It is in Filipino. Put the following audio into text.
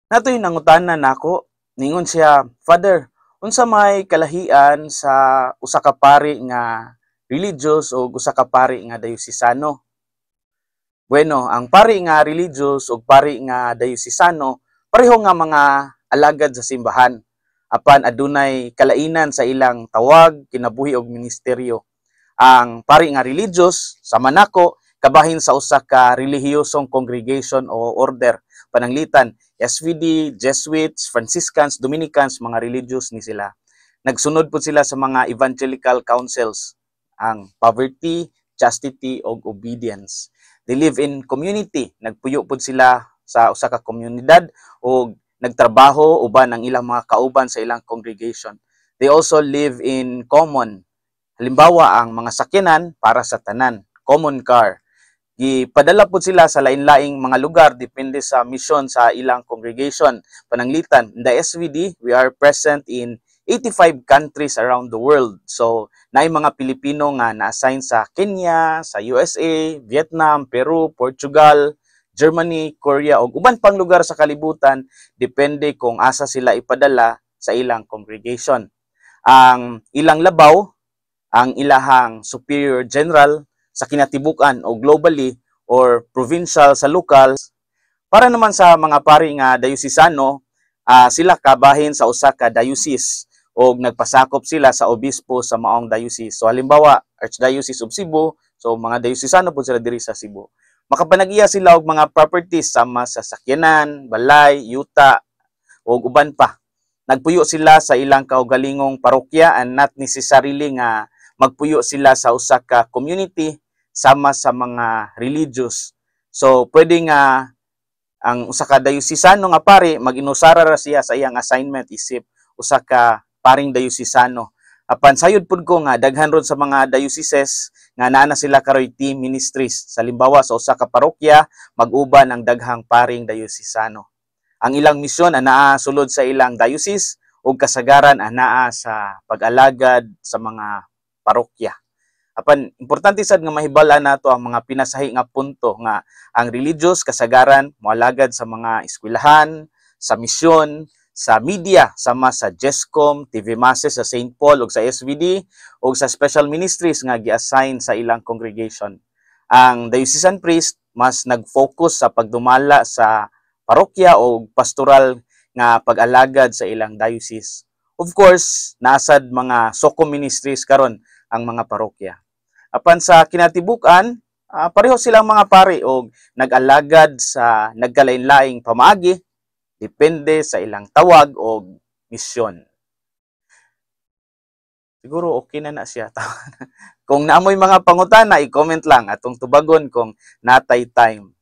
Natoy nangutanan nako, ningon siya, Father, unsa may kalahian sa usa ka pari nga religious o usa ka pari nga dayosisano? Bueno, ang pari nga religious o pari nga dayosisano, pareho nga mga alagad sa simbahan. Apan adunay kalainan sa ilang tawag, kinabuhi og ministeryo. Ang pari nga religious sa manako kabahin sa usa ka relihiyosong congregation o order, pananglitan SVD, Jesuits, Franciscans, Dominicans, mga religious ni sila. Nagsunod po sila sa mga evangelical councils, ang poverty, chastity ug obedience. They live in community, nagpuyo po sila sa usa ka komunidad o nagtrabaho uban ang ilang mga kauban sa ilang congregation. They also live in common. Halimbawa, ang mga sakyanan para sa tanan, common car. Gipadala po sila sa lain-laing mga lugar depende sa mission sa ilang congregation. Pananglitan, in the SVD, we are present in 85 countries around the world. So, naay mga Pilipino nga na-assign sa Kenya, sa USA, Vietnam, Peru, Portugal, Germany, Korea, o uban pang lugar sa kalibutan, depende kung asa sila ipadala sa ilang congregation. Ang ilang labaw, ang ilahang superior general sa kinatibukan o globally or provincial sa lokal. Para naman sa mga pari nga dayosisano, sila kabahin sa usa ka diocese o nagpasakop sila sa obispo sa maong diocese. So halimbawa, Archdiocese of Cebu, so mga dayosisano po sila diri sa Cebu. Makapanag-iya sila og mga properties sama sa sakyanan, balay, yuta, o uban pa. Nagpuyo sila sa ilang kaugalingong parokya and not necessarily nga magpuyo sila sa usa ka community sama sa mga religious. So pwede nga ang usa ka dayosisano nga pari mag-inusara ra siya sa iyang assignment isip usa ka paring dayosisano. Apan sayod pud ko nga daghan rod sa mga dioceses nga naa na sila karoy team ministries. Sa limbawa sa usa ka parokya mag-uban ang daghang paring dayosisano. Ang ilang misyon anaa sulod sa ilang diocese ug kasagaran anaa sa pag-alagad sa mga parokya. Apan importante sad nga mahibal-an nato ang mga pinasahi nga punto nga ang religious kasagaran moalagad sa mga eskwelahan, sa misyon, sa media sama sa JESCOM, TV Masses sa St. Paul ug sa SVD ug sa special ministries nga gi-assign sa ilang congregation. Ang diocesan priest mas nag-focus sa pagdumala sa parokya o pastoral nga pag-alagad sa ilang diocese. Of course, nasad mga SOCO ministries karon ang mga parokya. Apan sa kinatibuk-an, pareho silang mga pari og nag-alagad sa nagkalain-laing pamaagi depende sa ilang tawag o misyon. Siguro okay na siya. Kung naamoy mga pangutana, i-comment lang atong tubagon kung natay time.